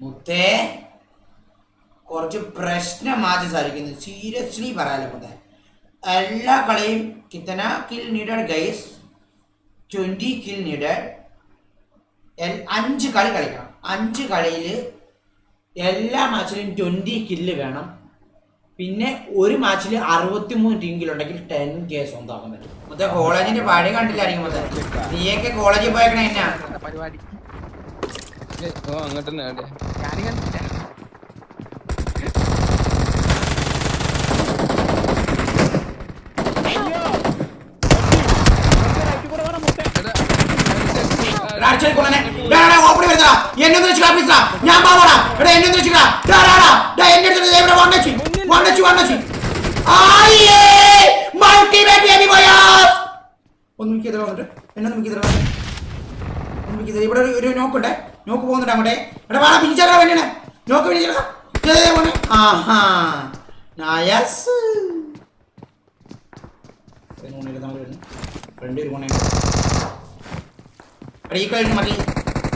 മുത്തേ കുറച്ച് പ്രശ്നം മാറ്റി സാധിക്കുന്നു. സീരിയസ്ലി പറയാലോ മുത്തേ. എല്ലാ കളിയും കിത്തന kill needed guys, 20 kill needed. 5 കളി കളിക്കണം. 5 കളിയിൽ എല്ലാ മാച്ചിലും 20 കില്ല് വേണം. പിന്നെ ഒരു മാച്ചിൽ 63 ടീമിലുണ്ടെങ്കിൽ 10K സ്വന്തമാക്കാൻ പറ്റും. മൊത്തം കോളേജിന്റെ പഴി കണ്ടില്ലായിരിക്കും മൊത്തം. നീയൊക്കെ കോളേജിൽ പോയേക്കണ എന്നാ പരിപാടി അങ്ങോട്ട് തന്നെ ഞാൻ പാവടാ എന്നെ ഇവിടെ ഒരു നോക്കുണ്ടേ, നോക്ക് പോകുന്നുണ്ട് അങ്ങോട്ടെ. എടാ വാടാ പിടിച്ചാ വേണ്ടേ, നോക്ക് പിടിച്ചാ. ആഹാ നയസ്. ഫ്രണ്ട് ഒരു കൊണേ ഈ കഴിഞ്ഞ് മതി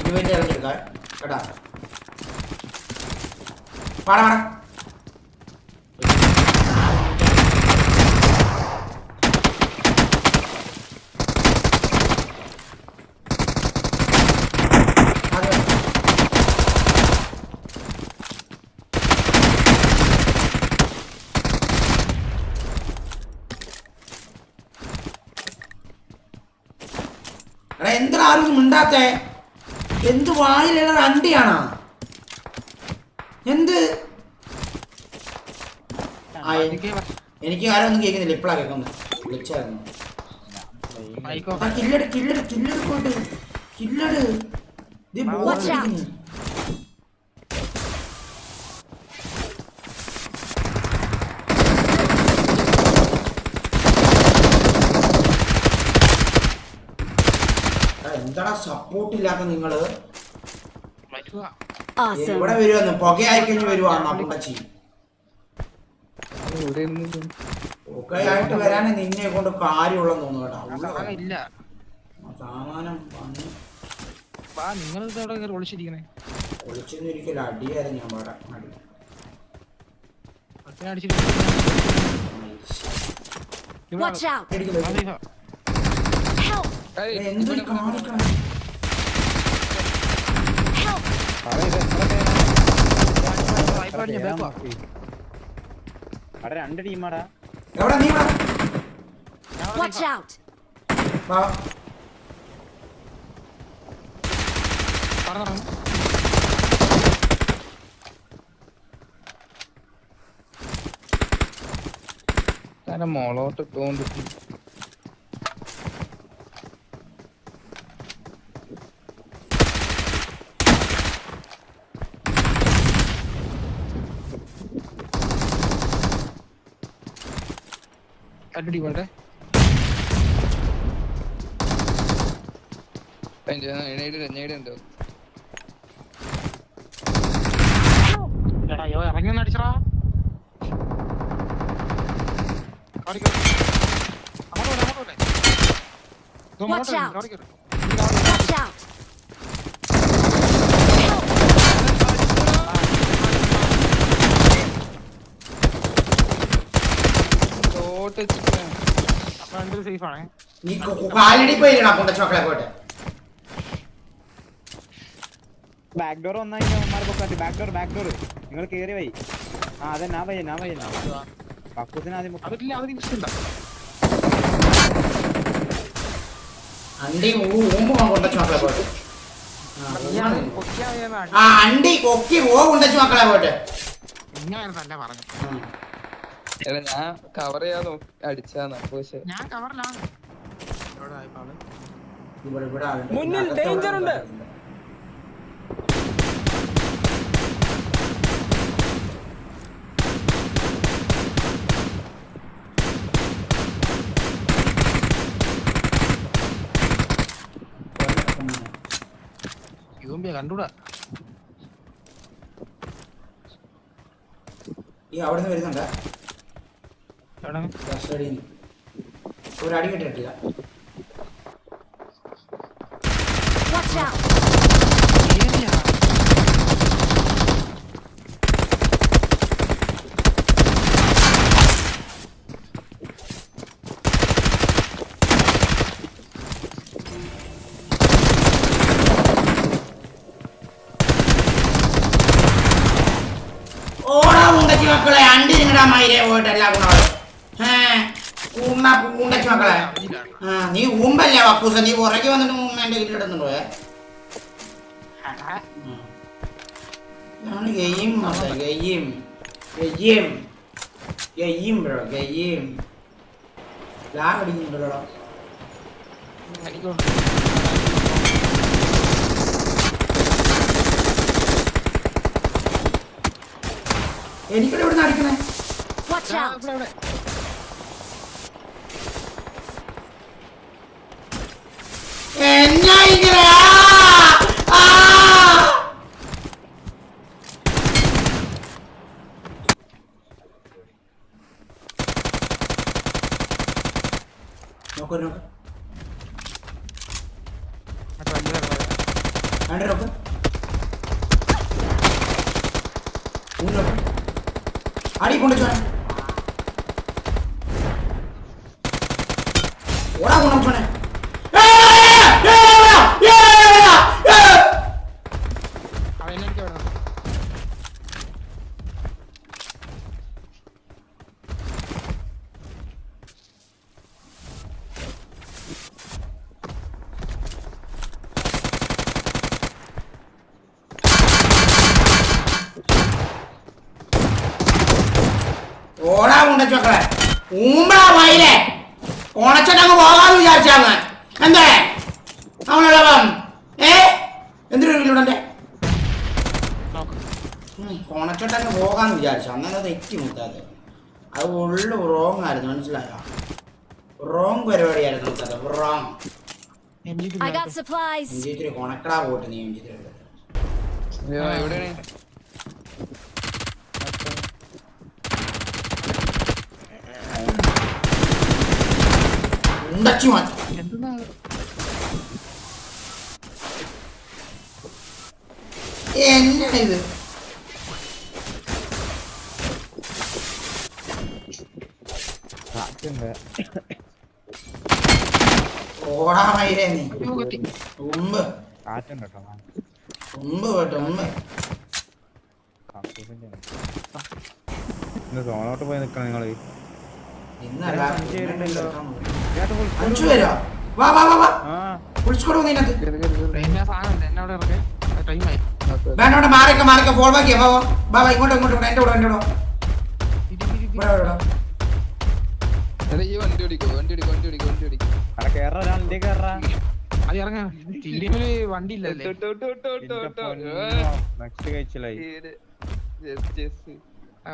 20 ഇറങ്ങിയെടുക്കാം കേട്ടാ. പാടാ പാടാ എന്താ ആരും മിണ്ടാത്തേ? എന്ത് വായിലുള്ള അണ്ടിയാണോ? എന്ത് എനിക്ക് ആരും ഒന്നും കേൾക്കുന്നില്ല. ഇപ്പഴാ കേൾക്കുന്നു. വിളിച്ചായിരുന്നു കില്ലട് കില്ലട് കില്ലട് പോയിട്ട് കില്ലട്. എന്താടാ സപ്പോർട്ട് ഇല്ലാത്ത നിങ്ങള്? ഇവിടെ വരുവന്ന് പുകയായി കഴിഞ്ഞ് വരുവാണ് പുണ്ടച്ചി. പുകയായിട്ട് വരാനേ നിന്നെ കൊണ്ട് കാര്യമുള്ളെന്ന് തോന്നുന്നു കേട്ടോ. സാമാനം ഒളിച്ചെന്ന് ഒരിക്കലും അടിയായിരുന്നു ഞാൻ പാടാ. എന്തൊരു കാണിക്കണം. രണ്ട് ടീമാടാ. എവിടെ നീ മോളോട്ട് ഇട്ടോണ്ട് അടിപൊളി ഇറങ്ങി അടിച്ചടാ. സേഫ് ആണേ. നീ കാലടി പോയില്ലടാ പുണ്ടച്ചോക്കളെ പോയിട്ട്. ബാക്ക് ഡോർ ഒന്നായി ബാക്ക് ഡോർ നിങ്ങൾ കേറി പോയി. ആ അതെ ഞാൻ പയ്യനാ പക്കൂസിന് ആദ്യം അണ്ടി പുണ്ടച്ചോക്കളെ പോയിട്ട്. ആ അണ്ടി കൊക്കി പുണ്ടച്ചോക്കളെ പോയിട്ട്. തന്നെ പറഞ്ഞു ഞാൻ കവർ ചെയ്യാൻ അടിച്ചാന്ന്. പക്ഷെ ഞാൻ കവറിലാണ്. മുന്നിൽ ഡേഞ്ചർ ഉണ്ട്. കണ്ടൂടാ. ഈ അവിടെ നിന്ന് വരുന്നുണ്ട്. ഒരു അടി കിട്ടിയിട്ടില്ല. ഓടാ പൂണ്ടച്ചി മക്കളെ അണ്ടി നിങ്ങടാ മയിലെ പോയിട്ട് എല്ലാ ഗുണങ്ങളും പൂണ്ടച്ചി മക്കളെ നീ ഊമ്പല്ലേ വക്കൂസ നീ പുറകെ വന്നിട്ട് എന്റെ കില്ലിടുന്നുണ്ടോ game game game game bro game lag അടിക്കുന്നുണ്ടല്ലോ എനിക്കിടെ ഇവിടെ അടിക്കണേ എന്നാ ഇങ്ങനെ നോക്കൂ നോക്ക് രണ്ട് നോക്ക് നോക്ക് അടി കൊണ്ടു ഓടാ കൊണ്ടു ഓടാ കൊണ്ടു മക്കളെ ഊമ്പളാ മയിലേ ഓണച്ചട്ടങ്ങ് പോകാന്ന് വിചാരിച്ചാന്ന് എന്തേ അവനുള്ളവൻ എന്തിനൊരു വീടുണ്ടെ ഓണച്ചട്ടങ്ങ് പോകാന്ന് വിചാരിച്ചു അന്നേരം തെറ്റി മുത്താതെ അത് ഉള്ളു റോങ് ആയിരുന്നു മനസ്സിലായോ റോങ് പരിപാടിയായിരുന്നു മുത്താതെ റോങ് എംജിത്തിരി കൊണക്കടാ പോയിട്ട് നീ എംജിത്തിരി എവിടെയാണ് ഉണ്ടച്ചു മാറ്റി എന്നാ ഇത് ഓടാ മയിലേ നീ ഉമ്പ് ഉമ്പ് കേട്ടോ ഉമ്പ് സോണോട്ട് പോയി നിക്കണം നിങ്ങള് ഇന്നല്ല അഞ്ചു പേരോ വാ വാ വാ വാ വിളിച്ചോട് വന്നതിനകത്ത് വേണ്ട മാറിക്ക മാറിക്ക ഫോൾ ബാക്കിയാ വാ വാ വാ ഇങ്ങോട്ടോ ഇങ്ങോട്ടോ എന്റെ കൂടെ ഈ വണ്ടി ഓടിക്കോ വണ്ടി ഓടിക്കോ വണ്ടി ഓടിക്കോ വണ്ടി ഓടിക്കോ വണ്ടി ഇല്ലല്ലേ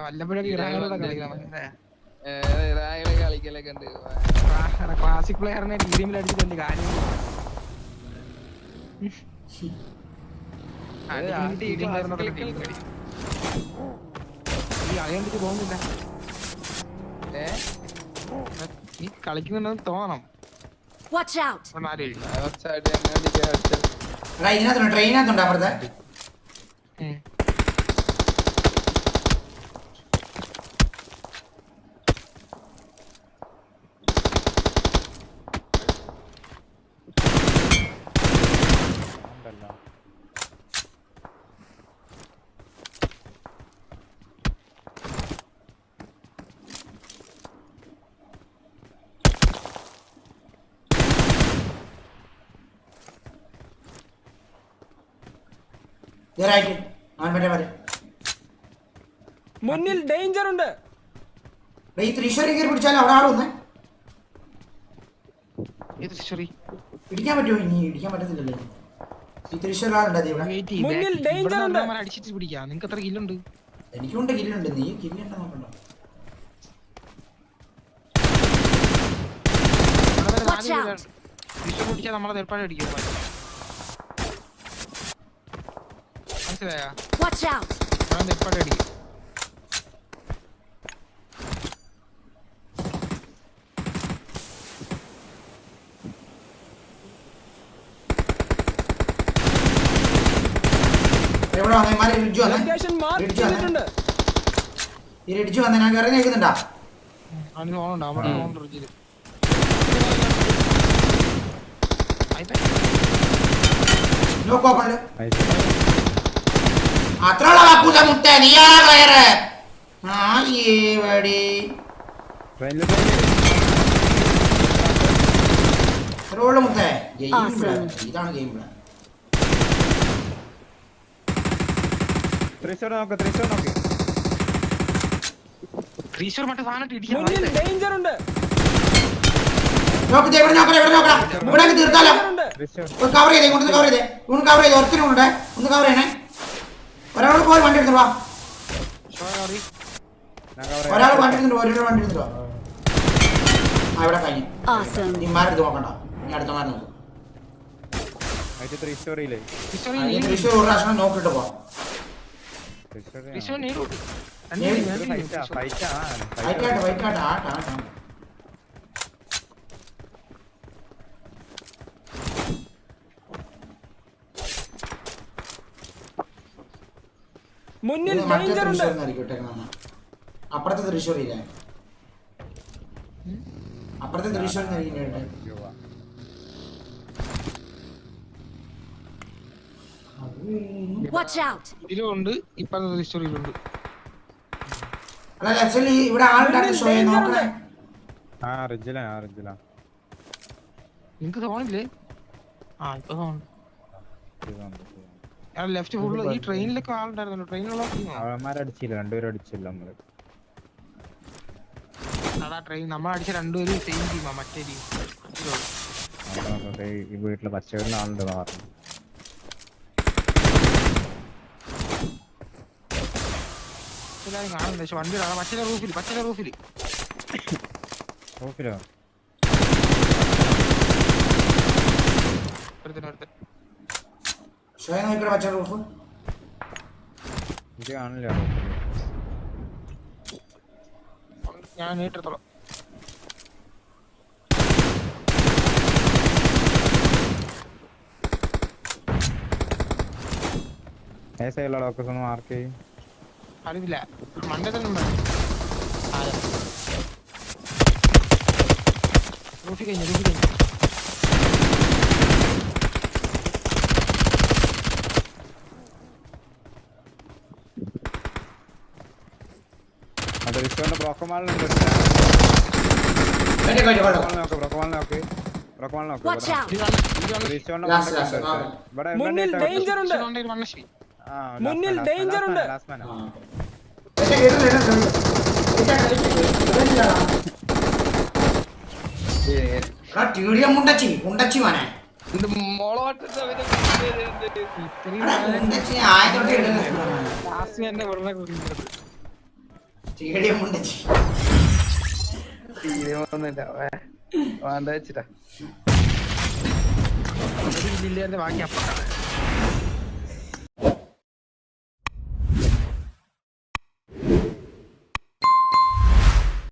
വല്ലപ്പോഴൊക്കെ കളിക്കലൊക്കെ ഉണ്ട് ക്ലാസിക് പ്ലെയറിനെ ടീമിൽ അടിച്ചിട്ടുണ്ട് കാര്യം അതുകൊണ്ടിട്ട് പോകുന്നില്ല നീ കളിക്കുന്നുണ്ടെന്ന് തോന്നണം ഇതിനകത്തുണ്ട് ട്രെയിനകത്തുണ്ട് അപ്പുറത്തെ മുന്നിൽ ഡേഞ്ചർ ഉണ്ട്. ഈ തൃശ്ശൂരി കയറി പിടിച്ചാലും അവിടെ ആള് വന്നേ പിടിക്കാൻ പറ്റുമോ? ഇനി ഇടിക്കാൻ പറ്റത്തില്ലല്ലോ. ഈ തൃശ്ശൂർ ആളുണ്ട് മുന്നിൽ ഡേഞ്ചർ ഉണ്ട്. അടിച്ചിട്ട് പിടിക്കാം. നിനക്ക് എത്ര കില്ലുണ്ട്? എനിക്കുണ്ട് കില്ലുണ്ട്. നീ കില്ലുണ്ടോ നോക്കണ്ടോ? പിടിച്ചാൽ നമ്മളെ തെരപ്പാടി അടിക്കും. മനസ്സിലായോ? തെരപ്പാടി അടിക്കും. ഇടിച്ചു വന്നേ ഞാൻ കയറി നിൽക്കുന്നുണ്ടാ. അത്രയുള്ള കക്കൂസ മുത്തേ നീയാ കയറ് ആ ഏവടി ഇത്രയുള്ള മുത്തേ ഇതാണ് ഗെയിം പ്ലാൻ. തൃശ്ശൂർ നോക്ക് തൃശ്ശൂർ മറ്റേ സാധനം മുന്നിൽ ഡേഞ്ചർ ഉണ്ട് നോക്ക് ഇവിടെ നോക്കടാ ഇവിടെ തീർത്താലോ. കവർ ചെയ്തേ ഇങ്ങോട്ട് കവർ ചെയ്തേ ഒരുത്തിനും ഉണ്ട് ഒന്ന് കവർ ചെയ്യണേ. ഒരാളോട് പോയി വണ്ടി എടുത്തിട്ട് വാ. ഒരാൾ വണ്ടി എടുത്തിട്ട് വാ. ആ ഇവിടെ കഴിഞ്ഞു. നീ മാരെടുത്ത് നോക്കണ്ട, നീ അടുത്ത മാറി നോക്കും. തൃശ്ശൂർ ഒരു പ്രാവശ്യം നോക്കിട്ട് പോ. ഫൈറ്റാട്ടെ ആട്ടാ. മുന്നിൽ മറ്റേ ഡേഞ്ചർ ഉണ്ട് തൃശ്ശൂർന്നായിരിക്കും ഇട്ടേക്കണ. അപ്പുറത്തെ തൃശ്ശൂരില്ലേ, അപ്പുറത്തെ തൃശ്ശൂർന്നായിരിക്കും. ഇതിലുണ്ട് ഇപ്പഴത്തെ തൃശ്ശൂരിലുണ്ട്. അല്ല ആക്ച്വലി ഇവിടെ ആളുണ്ടായിരുന്നു ഷോ നോക്കണേ. നിങ്ങക്ക് തോന്നില്ലേ? ഇപ്പൊ തോന്നുന്നു. ലെഫ്റ്റ് ഫുള്ള് ഈ ട്രെയിനിലൊക്കെ ആളുണ്ടായിരുന്നല്ലോ. ട്രെയിനിലുള്ള രണ്ടുപേരും അടിച്ചില്ല നമ്മള്. അതാ ട്രെയിൻ നമ്മൾ അടിച്ച രണ്ടുപേരും സെയിം ടീമാ. മറ്റേ ടീം ഈ വീട്ടില് പച്ചവീട്ടിൽ ആളുണ്ട് പറഞ്ഞു. കാണുന്നില്ല പക്ഷെ വണ്ടി മറ്റേ റൂഫില് റൂഫിലോ ഷോ നോക്കിക്കട പച്ച റൂഫ്. ഇത് കാണില്ല. ഞാൻ നേരിട്ടെടുത്തോളാം. ലോക്കസ് ഒന്ന് മാർക്ക് ചെയ്യും. അറിയില്ല മണ്ടേ തന്നെ റൂഫി കഴിഞ്ഞു. ബ്രോക്കമാളിനുണ്ട്. മുന്നിൽ ഡേഞ്ചർ ഉണ്ട് മുന്നിൽ ഡേഞ്ചർ ഉണ്ട് മുണ്ടച്ചി മോനെ ആയതോട്ടെ മുണ്ടച്ചി വേണ്ട വെച്ചിട്ടാ ബാക്കി അപ്പുറത്താണ്.